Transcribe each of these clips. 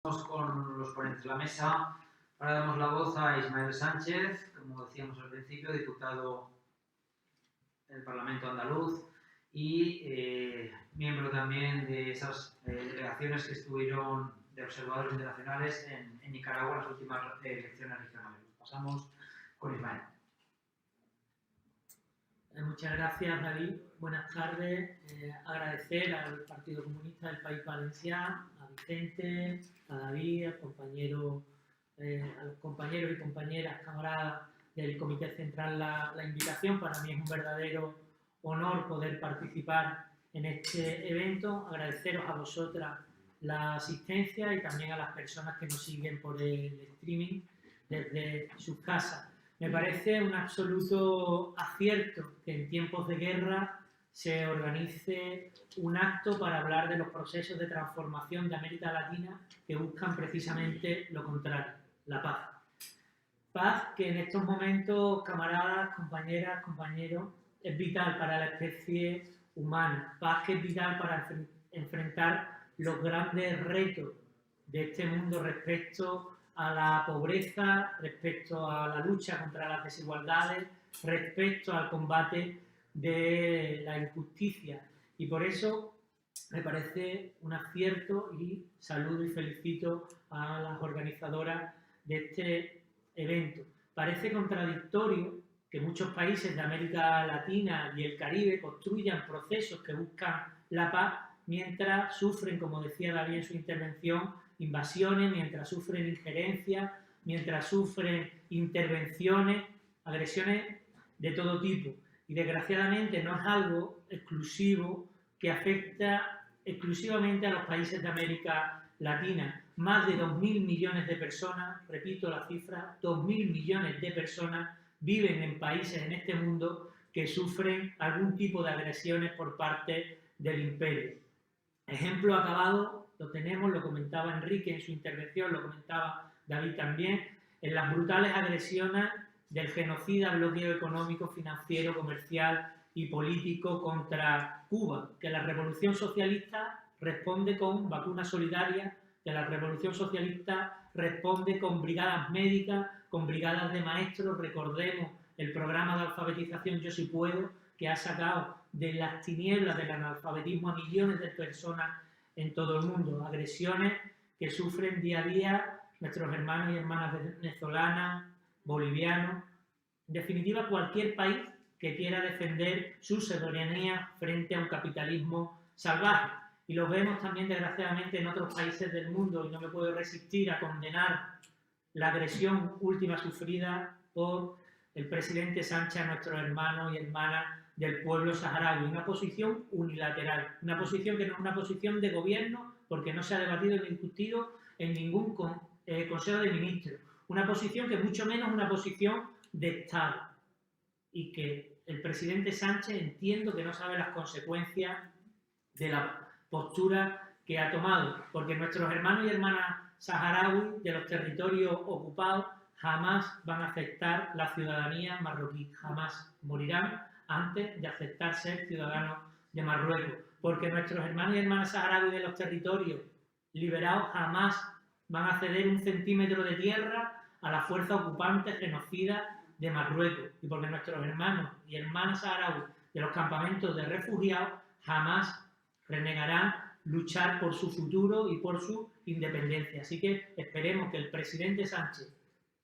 Con los ponentes de la mesa. Ahora damos la voz a Ismael Sánchez, como decíamos al principio, diputado del Parlamento andaluz y miembro también de esas delegaciones que estuvieron de observadores internacionales en Nicaragua en las últimas elecciones regionales. Pasamos con Ismael. Muchas gracias, David. Buenas tardes. Agradecer al Partido Comunista del País Valenciano, a Vicente, a David, a los compañeros y compañeras, camaradas del Comité Central la invitación. Para mí es un verdadero honor poder participar en este evento. Agradeceros a vosotras la asistencia y también a las personas que nos siguen por el streaming desde sus casas. Me parece un absoluto acierto que en tiempos de guerra se organice un acto para hablar de los procesos de transformación de América Latina que buscan precisamente lo contrario, la paz. Paz que en estos momentos, camaradas, compañeras, compañeros, es vital para la especie humana. Paz que es vital para enfrentar los grandes retos de este mundo respecto a la pobreza, respecto a la lucha contra las desigualdades, respecto al combate de la injusticia. Y por eso me parece un acierto y saludo y felicito a las organizadoras de este evento. Parece contradictorio que muchos países de América Latina y el Caribe construyan procesos que buscan la paz mientras sufren, como decía David en su intervención, invasiones, mientras sufren injerencias, mientras sufren intervenciones, agresiones de todo tipo. Y desgraciadamente no es algo exclusivo que afecta exclusivamente a los países de América Latina. Más de 2.000 millones de personas, repito la cifra, 2.000 millones de personas viven en países en este mundo que sufren algún tipo de agresiones por parte del imperio. Ejemplo acabado lo tenemos, lo comentaba Enrique en su intervención, lo comentaba David también, en las brutales agresiones del genocida bloqueo económico, financiero, comercial y político contra Cuba, que la Revolución Socialista responde con vacunas solidarias, que la Revolución Socialista responde con brigadas médicas, con brigadas de maestros. Recordemos el programa de alfabetización Yo Sí Puedo, que ha sacado de las tinieblas del analfabetismo a millones de personas en todo el mundo. Agresiones que sufren día a día nuestros hermanos y hermanas venezolanas, bolivianos, en definitiva cualquier país que quiera defender su soberanía frente a un capitalismo salvaje. Y lo vemos también desgraciadamente en otros países del mundo, y no me puedo resistir a condenar la agresión última sufrida por el presidente Sánchez a nuestros hermanos y hermanas del pueblo saharaui. Una posición unilateral, una posición que no es una posición de gobierno porque no se ha debatido ni discutido en ningún Consejo de Ministros. Una posición que mucho menos una posición de Estado. Y que el presidente Sánchez entiendo que no sabe las consecuencias de la postura que ha tomado. Porque nuestros hermanos y hermanas saharauis de los territorios ocupados jamás van a aceptar la ciudadanía marroquí. Jamás morirán antes de aceptar ser ciudadanos de Marruecos. Porque nuestros hermanos y hermanas saharauis de los territorios liberados jamás van a ceder un centímetro de tierra a la fuerza ocupante genocida de Marruecos. Y porque nuestros hermanos y hermanas saharauis de los campamentos de refugiados jamás renegarán luchar por su futuro y por su independencia. Así que esperemos que el presidente Sánchez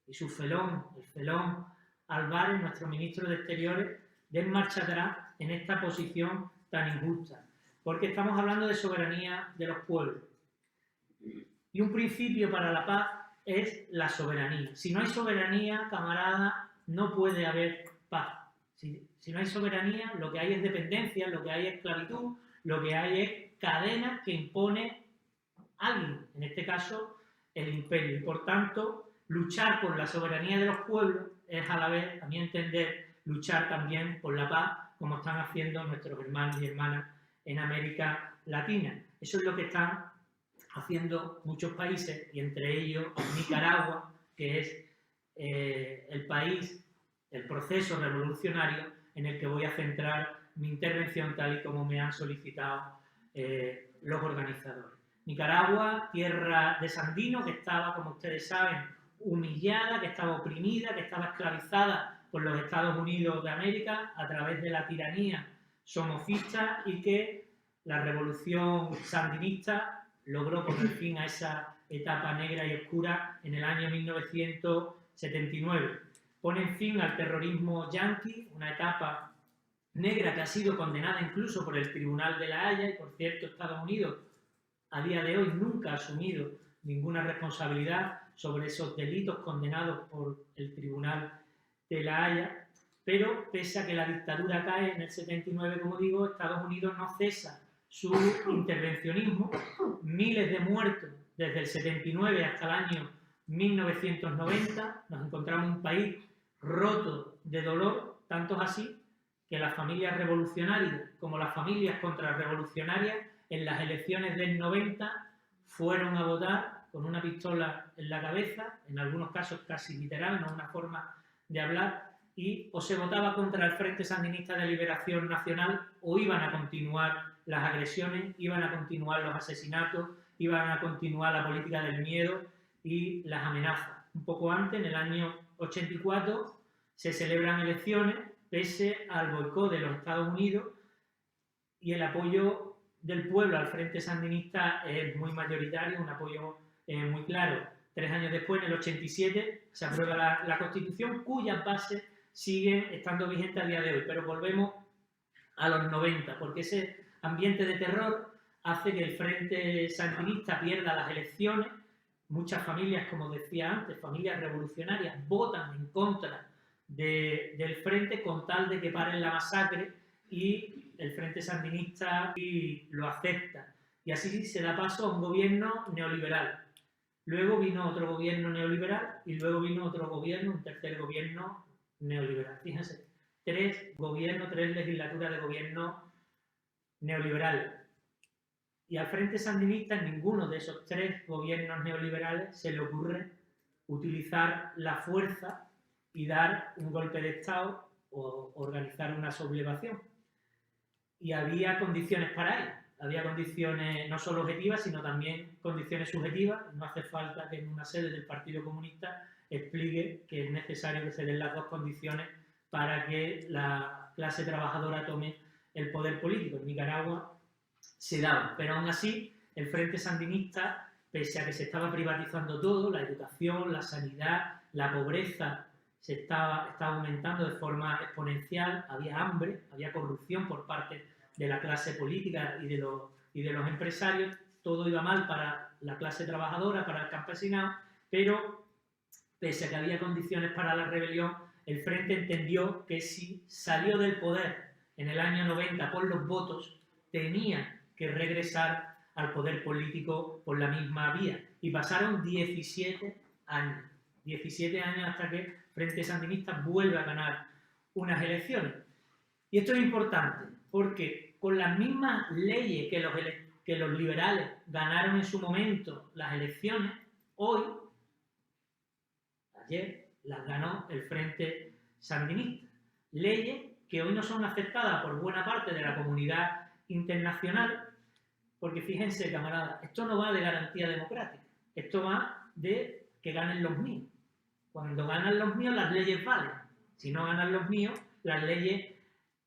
y su felón, el felón Álvarez, nuestro ministro de Exteriores, den marcha atrás en esta posición tan injusta. Porque estamos hablando de soberanía de los pueblos. Y un principio para la paz es la soberanía. Si no hay soberanía, camarada, no puede haber paz. Si no hay soberanía, lo que hay es dependencia, lo que hay es esclavitud, lo que hay es cadenas que impone alguien, en este caso el imperio. Y por tanto, luchar por la soberanía de los pueblos es a la vez, a mi entender, luchar también por la paz, como están haciendo nuestros hermanos y hermanas en América Latina. Eso es lo que están haciendo muchos países, y entre ellos Nicaragua, que es el país, el proceso revolucionario en el que voy a centrar mi intervención tal y como me han solicitado los organizadores. Nicaragua, tierra de Sandino, que estaba, como ustedes saben, humillada, que estaba oprimida, que estaba esclavizada por los Estados Unidos de América a través de la tiranía somocista, y que la revolución sandinista logró poner fin a esa etapa negra y oscura en el año 1979. Ponen fin al terrorismo yanqui, una etapa negra que ha sido condenada incluso por el Tribunal de la Haya, y por cierto Estados Unidos a día de hoy nunca ha asumido ninguna responsabilidad sobre esos delitos condenados por el Tribunal de la Haya. Pero pese a que la dictadura cae en el 79, como digo, Estados Unidos no cesa su intervencionismo. Miles de muertos desde el 79 hasta el año 1990. Nos encontramos un país roto de dolor, tanto es así que las familias revolucionarias como las familias contrarrevolucionarias en las elecciones del 90 fueron a votar con una pistola en la cabeza, en algunos casos casi literal, no una forma de hablar, y o se votaba contra el Frente Sandinista de Liberación Nacional o iban a continuar las agresiones, iban a continuar los asesinatos, iban a continuar la política del miedo y las amenazas. Un poco antes, en el año 84, se celebran elecciones pese al boicot de los Estados Unidos, y el apoyo del pueblo al Frente Sandinista es muy mayoritario, un apoyo muy claro. 3 años después, en el 87, se aprueba la Constitución, cuyas bases siguen estando vigentes a día de hoy. Pero volvemos a los 90, porque ese ambiente de terror hace que el Frente Sandinista pierda las elecciones. Muchas familias, como decía antes, familias revolucionarias, votan en contra del Frente con tal de que paren la masacre, y el Frente Sandinista lo acepta. Y así se da paso a un gobierno neoliberal. Luego vino otro gobierno neoliberal y luego vino otro gobierno, un tercer gobierno neoliberal. Fíjense, 3 legislaturas de gobierno neoliberal. Y al Frente Sandinista, en ninguno de esos 3 gobiernos neoliberales se le ocurre utilizar la fuerza y dar un golpe de Estado o organizar una sublevación. Y había condiciones para ello. Había condiciones no solo objetivas, sino también condiciones subjetivas. No hace falta que en una sede del Partido Comunista explique que es necesario que se den las 2 condiciones para que la clase trabajadora tome el poder político. En Nicaragua se daba, pero aún así el Frente Sandinista, pese a que se estaba privatizando todo, la educación, la sanidad, la pobreza se estaba aumentando de forma exponencial, había hambre, había corrupción por parte de la clase política y de los empresarios, todo iba mal para la clase trabajadora, para el campesinado, pero pese a que había condiciones para la rebelión, el Frente entendió que si salió del poder en el año 90 por los votos, tenía que regresar al poder político por la misma vía. Y pasaron 17 años. 17 años hasta que Frente Sandinista vuelve a ganar unas elecciones. Y esto es importante, porque con las mismas leyes que los liberales ganaron en su momento las elecciones, ayer las ganó el Frente Sandinista. Leyes que hoy no son aceptadas por buena parte de la comunidad internacional, porque fíjense, camaradas, esto no va de garantía democrática, esto va de que ganen los míos. Cuando ganan los míos, las leyes valen. Si no ganan los míos, las leyes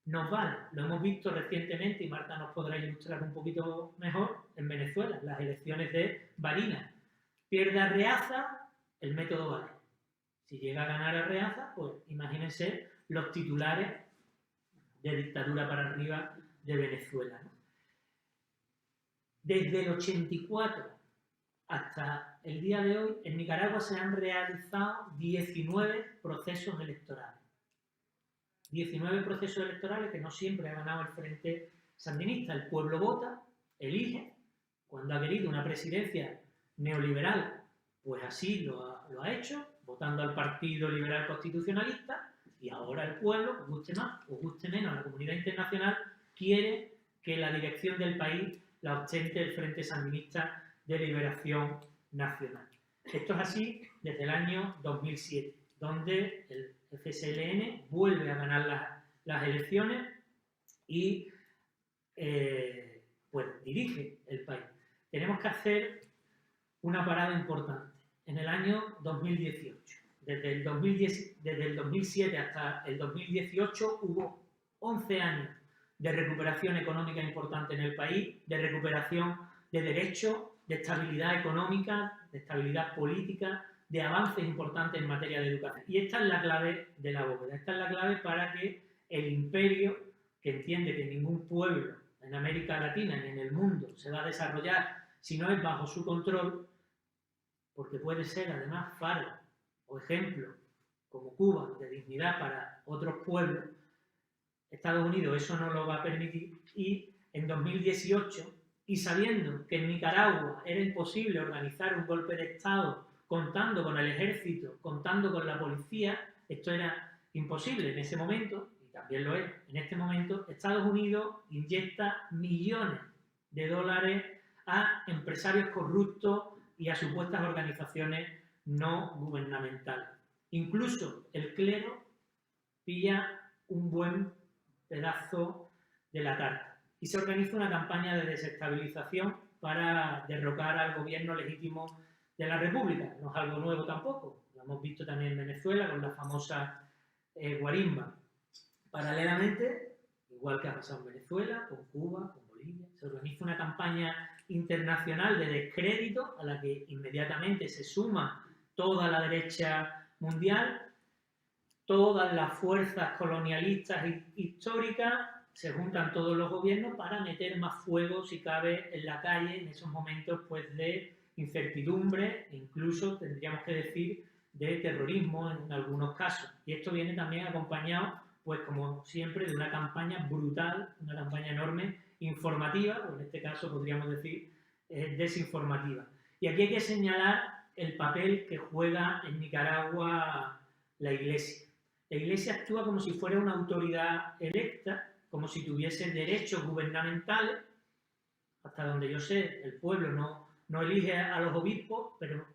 nos valen. Lo hemos visto recientemente, y Marta nos podrá ilustrar un poquito mejor, en Venezuela, las elecciones de Barinas. Pierde Arreaza, el método vale. Si llega a ganar Arreaza, pues imagínense los titulares de dictadura para arriba de Venezuela, ¿no? Desde el 84 hasta el día de hoy, en Nicaragua se han realizado 19 procesos electorales. 19 procesos electorales que no siempre ha ganado el Frente Sandinista. El pueblo vota, elige. Cuando ha querido una presidencia neoliberal, pues así lo ha hecho, votando al Partido Liberal Constitucionalista. Y ahora el pueblo, os guste más o guste menos, la comunidad internacional quiere que la dirección del país la ostente el Frente Sandinista de Liberación Nacional. Esto es así desde el año 2007, donde el FSLN vuelve a ganar las elecciones y pues dirige el país. tenemos que hacer una parada importante. En el año 2018, desde el 2007 hasta el 2018, hubo 11 años de recuperación económica importante en el país, de recuperación de derechos, de estabilidad económica, de estabilidad política, de avances importantes en materia de educación. Y esta es la clave de la bóveda, esta es la clave para que el imperio, que entiende que ningún pueblo en América Latina ni en el mundo se va a desarrollar si no es bajo su control, porque puede ser además faro o ejemplo, como Cuba, de dignidad para otros pueblos, Estados Unidos eso no lo va a permitir. Y en 2018, y sabiendo que en Nicaragua era imposible organizar un golpe de Estado contando con el ejército, contando con la policía, esto era imposible en ese momento, y también lo es en este momento, Estados Unidos inyecta millones de dólares a empresarios corruptos y a supuestas organizaciones no gubernamentales. Incluso el clero pilla un buen pedazo de la tarta y se organiza una campaña de desestabilización para derrocar al gobierno legítimo de la República. No es algo nuevo tampoco, lo hemos visto también en Venezuela con la famosa guarimba. Paralelamente, igual que ha pasado en Venezuela, con Cuba, con Bolivia, se organiza una campaña internacional de descrédito a la que inmediatamente se suma toda la derecha mundial, todas las fuerzas colonialistas históricas, se juntan todos los gobiernos para meter más fuego, si cabe, en la calle en esos momentos pues, de incertidumbre, e incluso tendríamos que decir de terrorismo en algunos casos. Y esto viene también acompañado, pues como siempre, de una campaña brutal, una campaña enorme, informativa, o en este caso podríamos decir desinformativa. Y aquí hay que señalar el papel que juega en Nicaragua la Iglesia. La Iglesia actúa como si fuera una autoridad electa, como si tuviese derechos gubernamentales. Hasta donde yo sé, el pueblo no elige a los obispos, pero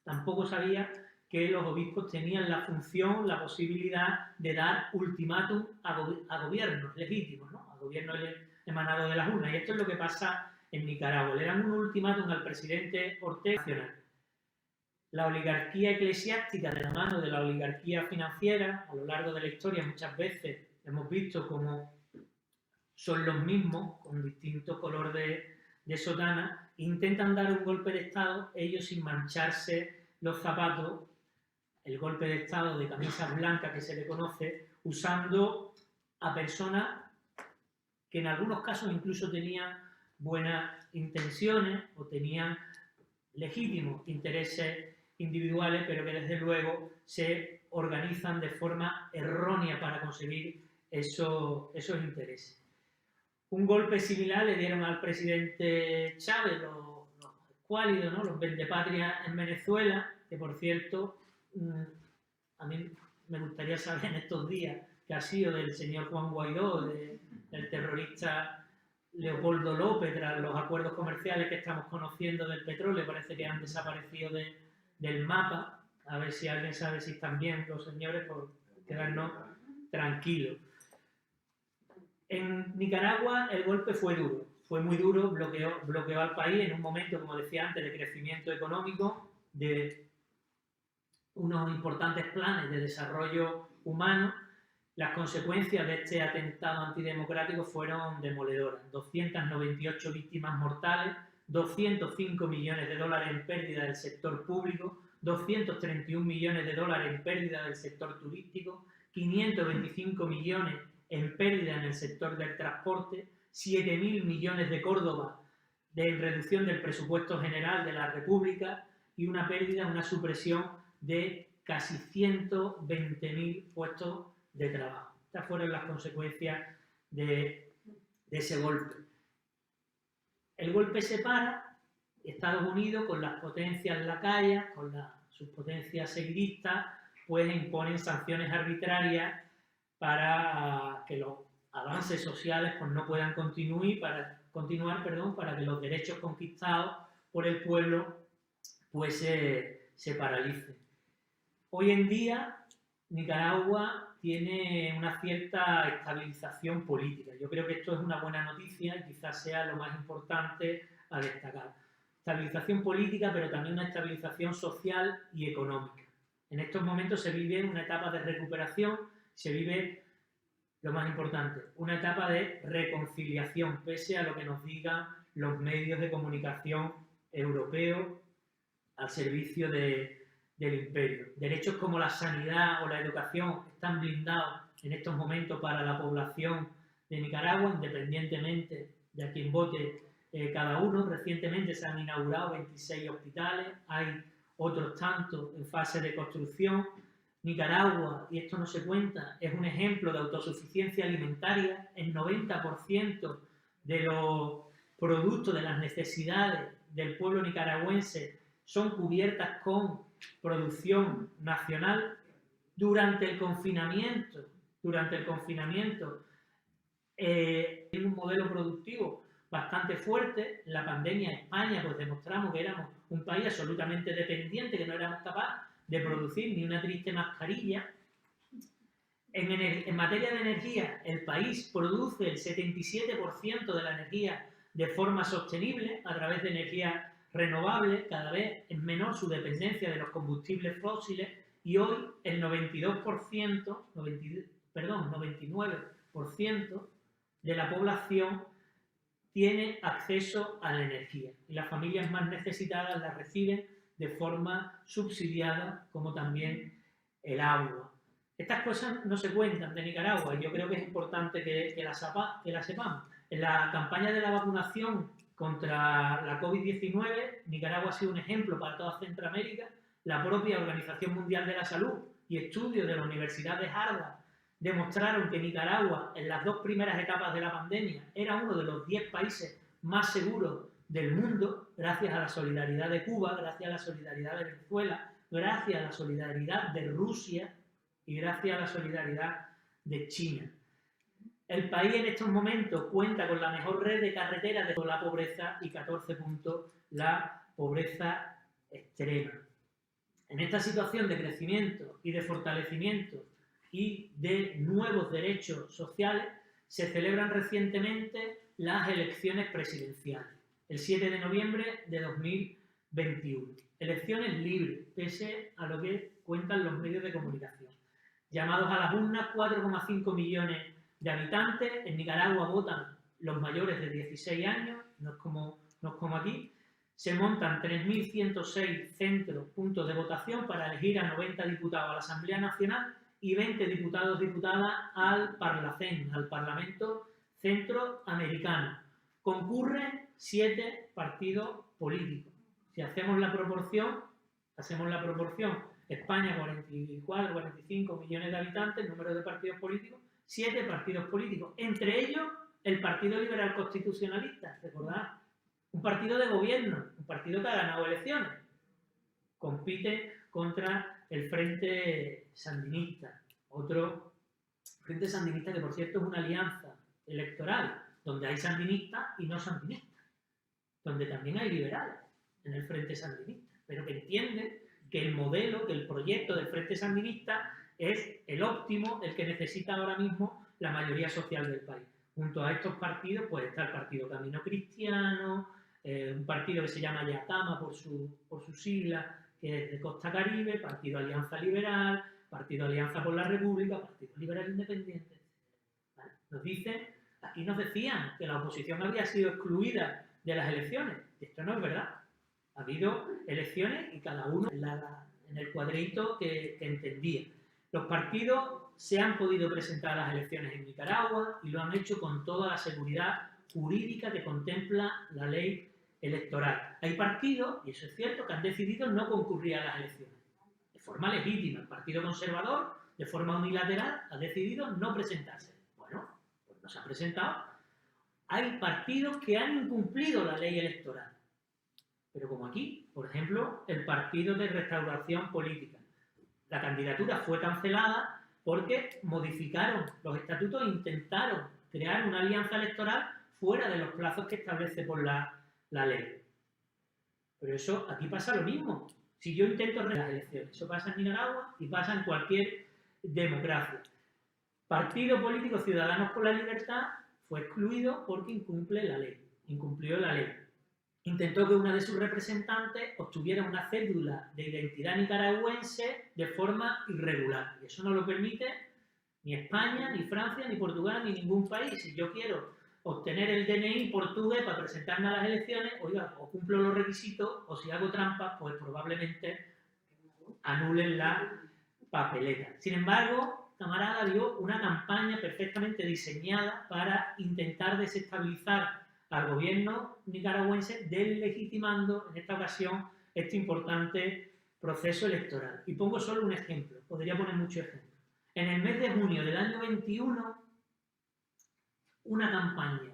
tampoco sabía que los obispos tenían la función, la posibilidad de dar ultimátum a gobiernos legítimos, ¿no? A gobiernos emanados de las urnas. Y esto es lo que pasa en Nicaragua. Le dan un ultimátum al presidente Ortega. La oligarquía eclesiástica, de la mano de la oligarquía financiera, a lo largo de la historia muchas veces hemos visto cómo son los mismos, con distinto color de sotana, intentan dar un golpe de Estado, ellos sin mancharse los zapatos, el golpe de Estado de camisas blancas que se le conoce, usando a personas que en algunos casos incluso tenían buenas intenciones o tenían legítimos intereses individuales, pero que desde luego se organizan de forma errónea para conseguir esos intereses. Un golpe similar le dieron al presidente Chávez, los escuálidos, ¿no? Los vendepatrias en Venezuela, que por cierto, a mí me gustaría saber en estos días qué ha sido del señor Juan Guaidó, del terrorista Leopoldo López, tras los acuerdos comerciales que estamos conociendo del petróleo, parece que han desaparecido del mapa. A ver si alguien sabe si están bien los señores, por quedarnos tranquilos. En Nicaragua el golpe fue duro, fue muy duro, bloqueó al país en un momento, como decía antes, de crecimiento económico, de unos importantes planes de desarrollo humano. Las consecuencias de este atentado antidemocrático fueron demoledoras. 298 víctimas mortales, 205 millones de dólares en pérdida del sector público, 231 millones de dólares en pérdida del sector turístico, 525 millones en pérdida en el sector del transporte, 7.000 millones de Córdoba de reducción del presupuesto general de la República y una pérdida, una supresión de casi 120.000 puestos de trabajo. Estas fueron las consecuencias de ese golpe. El golpe separa Estados Unidos con las potencias lacayas, con sus potencias seguidistas, pues imponen sanciones arbitrarias para que los avances sociales pues, no puedan continuar, para que los derechos conquistados por el pueblo pues, se paralicen. Hoy en día Nicaragua tiene una cierta estabilización política. Yo creo que esto es una buena noticia y quizás sea lo más importante a destacar. estabilización política, pero también una estabilización social y económica. En estos momentos se vive una etapa de recuperación, se vive, lo más importante, una etapa de reconciliación, pese a lo que nos digan los medios de comunicación europeos al servicio del imperio. Derechos como la sanidad o la educación están blindados en estos momentos para la población de Nicaragua, independientemente de a quién vote cada uno. Recientemente se han inaugurado 26 hospitales, hay otros tantos en fase de construcción. Nicaragua, y esto no se cuenta, es un ejemplo de autosuficiencia alimentaria. El 90% de los productos, de las necesidades del pueblo nicaragüense son cubiertas con producción nacional. Durante el confinamiento, en un modelo productivo bastante fuerte. En la pandemia en España pues demostramos que éramos un país absolutamente dependiente, que no éramos capaces de producir ni una triste mascarilla. En materia de energía, el país produce el 77% de la energía de forma sostenible a través de energías renovables. Cada vez es menor su dependencia de los combustibles fósiles y hoy el 99% de la población tiene acceso a la energía y las familias más necesitadas la reciben de forma subsidiada, como también el agua. Estas cosas no se cuentan de Nicaragua y yo creo que es importante que la sepamos. En la campaña de la vacunación contra la COVID-19, Nicaragua ha sido un ejemplo para toda Centroamérica. La propia Organización Mundial de la Salud y estudios de la Universidad de Harvard demostraron que Nicaragua, en las 2 primeras etapas de la pandemia, era uno de los 10 países más seguros del mundo, gracias a la solidaridad de Cuba, gracias a la solidaridad de Venezuela, gracias a la solidaridad de Rusia y gracias a la solidaridad de China. El país en estos momentos cuenta con la mejor red de carreteras de toda la pobreza y 14 puntos la pobreza extrema. En esta situación de crecimiento y de fortalecimiento y de nuevos derechos sociales, se celebran recientemente las elecciones presidenciales, el 7 de noviembre de 2021. Elecciones libres, pese a lo que cuentan los medios de comunicación. Llamados a las urnas 4,5 millones de habitantes. En Nicaragua votan los mayores de 16 años, no es como aquí. Se montan 3.106 puntos de votación para elegir a 90 diputados a la Asamblea Nacional y 20 diputados y diputadas al Parlacén, al Parlamento Centroamericano. Concurren 7 partidos políticos. Si hacemos la proporción, España 44, 45 millones de habitantes, número de partidos políticos, 7 partidos políticos, entre ellos el Partido Liberal Constitucionalista, recordad, un partido de gobierno, un partido que ha ganado elecciones, compite contra el Frente Sandinista, otro Frente Sandinista que por cierto es una alianza electoral, donde hay sandinistas y no sandinistas, donde también hay liberales en el Frente Sandinista, pero que entienden que el modelo, que el proyecto del Frente Sandinista es el óptimo, el que necesita ahora mismo la mayoría social del país. Junto a estos partidos pues está el Partido Camino Cristiano, un partido que se llama Yatama por su sigla, que es de Costa Caribe, Partido Alianza Liberal, Partido Alianza por la República, Partido Liberal Independiente. ¿Vale? Aquí nos decían que la oposición había sido excluida de las elecciones. Esto no es verdad. Ha habido elecciones y cada uno en el cuadrito que entendía. Los partidos se han podido presentar a las elecciones en Nicaragua y lo han hecho con toda la seguridad jurídica que contempla la ley electoral. Hay partidos, y eso es cierto, que han decidido no concurrir a las elecciones de forma legítima. El Partido Conservador, de forma unilateral, ha decidido no presentarse. Bueno, pues no se ha presentado. Hay partidos que han incumplido la ley electoral. Pero como aquí, por ejemplo, el Partido de Restauración Política. La candidatura fue cancelada porque modificaron los estatutos e intentaron crear una alianza electoral fuera de los plazos que establece por la ley. Pero eso, aquí pasa lo mismo. Si yo intento las elecciones, eso pasa en Nicaragua y pasa en cualquier democracia. Partido Político Ciudadanos por la Libertad fue excluido porque incumplió la ley. intentó que una de sus representantes obtuviera una cédula de identidad nicaragüense de forma irregular. Y eso no lo permite ni España, ni Francia, ni Portugal, ni ningún país. Si yo quiero obtener el DNI portugués para presentarme a las elecciones, oiga, o cumplo los requisitos, o si hago trampas, pues probablemente anulen la papeleta. Sin embargo, camarada, vio una campaña perfectamente diseñada para intentar desestabilizar al gobierno nicaragüense, deslegitimando en esta ocasión este importante proceso electoral. Y pongo solo un ejemplo, podría poner muchos ejemplos. En el mes de junio del año 21, una campaña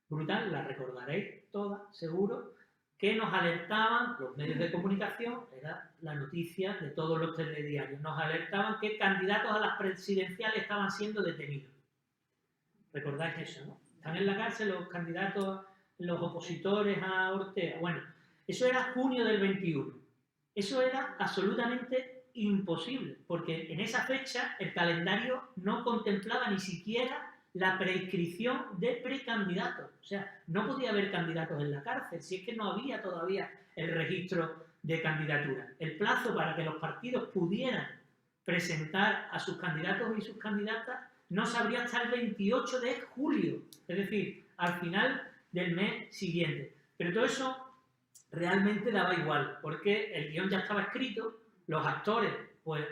brutal, la recordaréis todas, seguro, que nos alertaban, los medios de comunicación, era la noticia de todos los telediarios, nos alertaban que candidatos a las presidenciales estaban siendo detenidos. ¿Recordáis eso, no? Están en la cárcel los candidatos, los opositores a Ortega. Bueno, eso era junio del 21. Eso era absolutamente imposible, porque en esa fecha el calendario no contemplaba ni siquiera la prescripción de precandidatos. O sea, no podía haber candidatos en la cárcel, si es que no había todavía el registro de candidatura. El plazo para que los partidos pudieran presentar a sus candidatos y sus candidatas no se abría hasta el 28 de julio, es decir, al final del mes siguiente. Pero todo eso realmente daba igual, porque el guión ya estaba escrito, los actores pues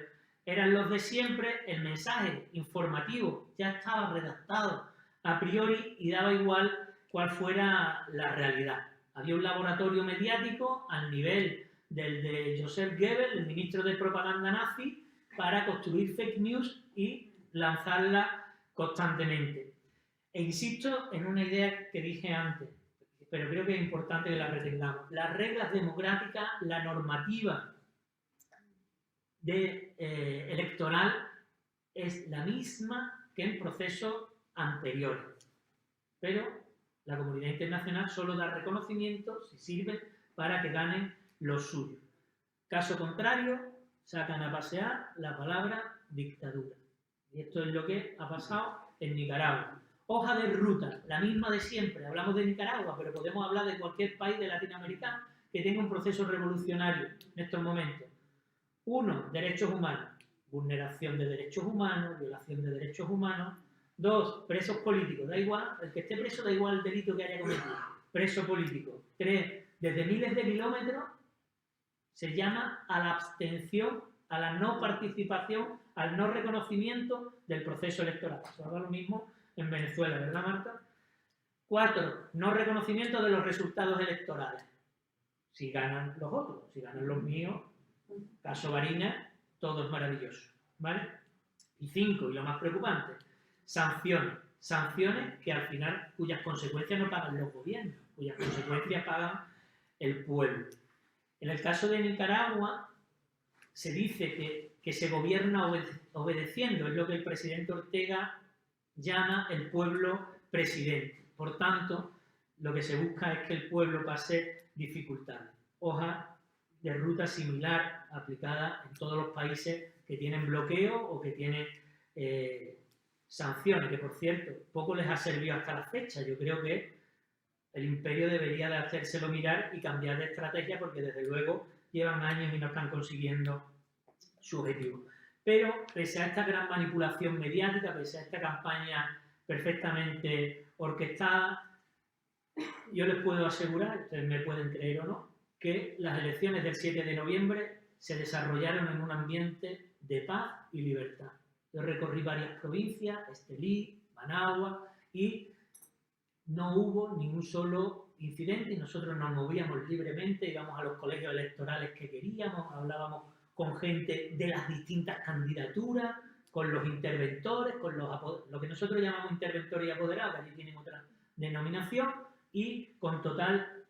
eran los de siempre, el mensaje informativo ya estaba redactado a priori y daba igual cuál fuera la realidad. Había un laboratorio mediático al nivel del de Joseph Goebbels, el ministro de propaganda nazi, para construir fake news y lanzarla constantemente. E insisto en una idea que dije antes, pero creo que es importante que la retengamos. Las reglas democráticas, la normativa electoral es la misma que en procesos anteriores. Pero la comunidad internacional solo da reconocimiento si sirve para que ganen los suyos. Caso contrario, sacan a pasear la palabra dictadura. Y esto es lo que ha pasado en Nicaragua. Hoja de ruta, la misma de siempre. Hablamos de Nicaragua, pero podemos hablar de cualquier país de Latinoamérica que tenga un proceso revolucionario en estos momentos. 1. Derechos humanos. Vulneración de derechos humanos, violación de derechos humanos. 2. Presos políticos. Da igual, el que esté preso da igual el delito que haya cometido. Preso político. 3. Desde miles de kilómetros se llama a la abstención, a la no participación, al no reconocimiento del proceso electoral. Se haga lo mismo en Venezuela, ¿verdad, Marta? 4. No reconocimiento de los resultados electorales. Si ganan los otros, si ganan los míos, caso Barinas, todo es maravilloso, ¿vale? Y 5, y lo más preocupante, sanciones. Sanciones que al final, cuyas consecuencias no pagan los gobiernos, cuyas consecuencias pagan el pueblo. En el caso de Nicaragua, se dice que se gobierna obedeciendo, es lo que el presidente Ortega llama el pueblo presidente. Por tanto, lo que se busca es que el pueblo pase dificultades. Hoja de ruta similar aplicada en todos los países que tienen bloqueo o que tienen sanciones, que por cierto, poco les ha servido hasta la fecha. Yo creo que el imperio debería de hacérselo mirar y cambiar de estrategia porque desde luego llevan años y no están consiguiendo su objetivo. Pero pese a esta gran manipulación mediática, pese a esta campaña perfectamente orquestada, yo les puedo asegurar, ustedes me pueden creer o no, que las elecciones del 7 de noviembre se desarrollaron en un ambiente de paz y libertad. Yo recorrí varias provincias, Estelí, Managua, y no hubo ningún solo incidente y nosotros nos movíamos libremente, íbamos a los colegios electorales que queríamos, hablábamos con gente de las distintas candidaturas, con los interventores, con lo que nosotros llamamos interventores y apoderados, que allí tienen otra denominación, y con total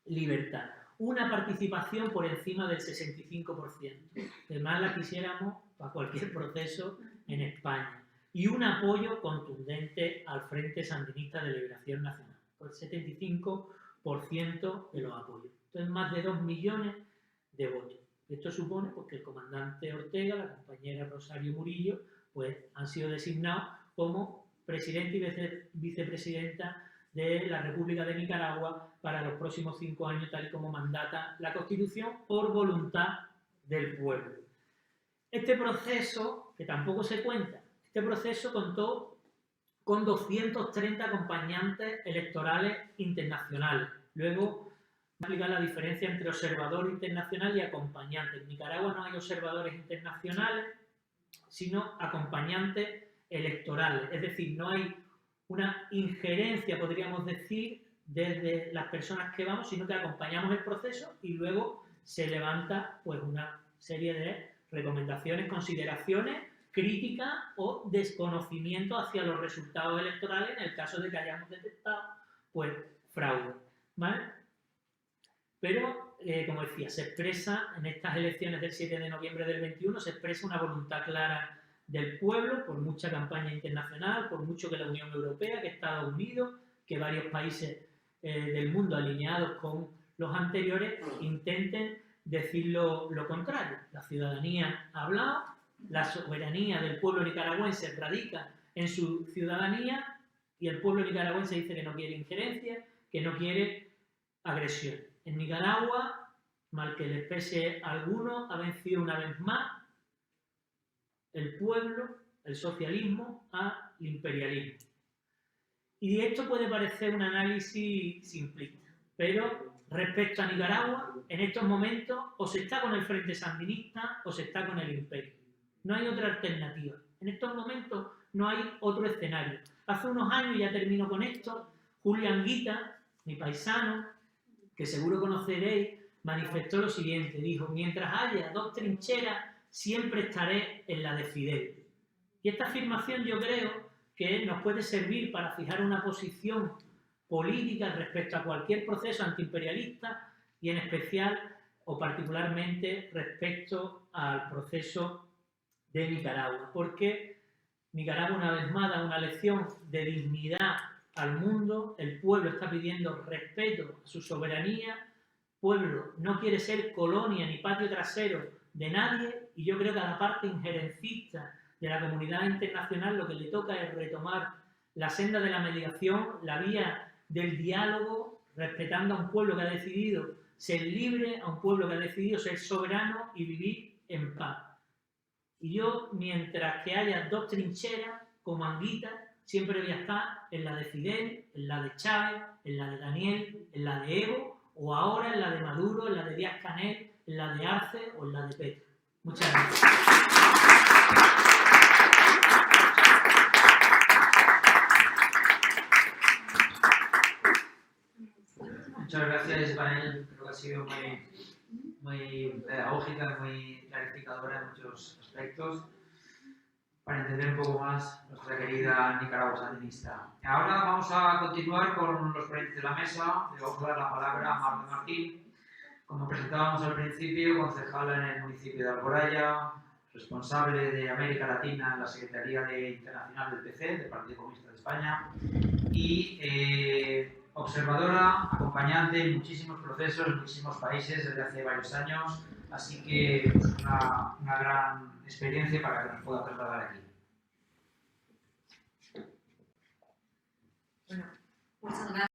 libertad. Una participación por encima del 65%, que más la quisiéramos para cualquier proceso en España. Y un apoyo contundente al Frente Sandinista de Liberación Nacional, con el 75% de los apoyos. Entonces, más de 2 millones de votos. Esto supone pues, que el comandante Ortega, la compañera Rosario Murillo, pues han sido designados como presidente y vicepresidenta de la República de Nicaragua para los próximos 5 años, tal y como mandata la Constitución, por voluntad del pueblo. Este proceso, que tampoco se cuenta, este proceso contó con 230 acompañantes electorales internacionales. Luego, voy a explicar la diferencia entre observador internacional y acompañante. En Nicaragua no hay observadores internacionales, sino acompañantes electorales. Es decir, no hay una injerencia, podríamos decir, desde las personas que vamos, sino que acompañamos el proceso y luego se levanta pues una serie de recomendaciones, consideraciones, críticas o desconocimiento hacia los resultados electorales en el caso de que hayamos detectado pues fraude, ¿vale? Pero, como decía, se expresa en estas elecciones del 7 de noviembre del 21, se expresa una voluntad clara del pueblo, por mucha campaña internacional, por mucho que la Unión Europea, que Estados Unidos, que varios países del mundo alineados con los anteriores intenten decir lo contrario. La ciudadanía ha hablado, la soberanía del pueblo nicaragüense radica en su ciudadanía y el pueblo nicaragüense dice que no quiere injerencia, que no quiere agresión. En Nicaragua, mal que les pese a algunos, ha vencido una vez más el pueblo, el socialismo, al imperialismo. Y esto puede parecer un análisis simplista, pero respecto a Nicaragua, en estos momentos o se está con el Frente Sandinista o se está con el imperio. No hay otra alternativa. En estos momentos no hay otro escenario. Hace unos años, ya termino con esto, Julio Anguita, mi paisano, que seguro conoceréis, manifestó lo siguiente, dijo: mientras haya 2 trincheras, siempre estaré en la de Fidel. Y esta afirmación yo creo que nos puede servir para fijar una posición política respecto a cualquier proceso antiimperialista y en especial o particularmente respecto al proceso de Nicaragua, porque Nicaragua una vez más da una lección de dignidad al mundo, el pueblo está pidiendo respeto a su soberanía, el pueblo no quiere ser colonia ni patio trasero de nadie y yo creo que a la parte injerencista de la comunidad internacional lo que le toca es retomar la senda de la mediación, la vía del diálogo, respetando a un pueblo que ha decidido ser libre, a un pueblo que ha decidido ser soberano y vivir en paz. Y yo, mientras que haya 2 trincheras, como Anguita, siempre voy a estar en la de Fidel, en la de Chávez, en la de Daniel, en la de Evo, o ahora en la de Maduro, en la de Díaz-Canel, en la de Arce o en la de Petro. Muchas gracias. Muchas gracias, Ismael. Creo que ha sido muy pedagógica, muy clarificadora en muchos aspectos para entender un poco más nuestra querida Nicaragua sandinista. Ahora vamos a continuar con los ponentes de la mesa. Le vamos a dar la palabra a Marta Martín, como presentábamos al principio, concejala en el municipio de Alboraya, responsable de América Latina en la Secretaría Internacional del PC, del Partido Comunista de España, y observadora, acompañante en muchísimos procesos, en muchísimos países desde hace varios años, así que pues, una gran experiencia para que nos pueda trasladar aquí. Bueno, muchas gracias.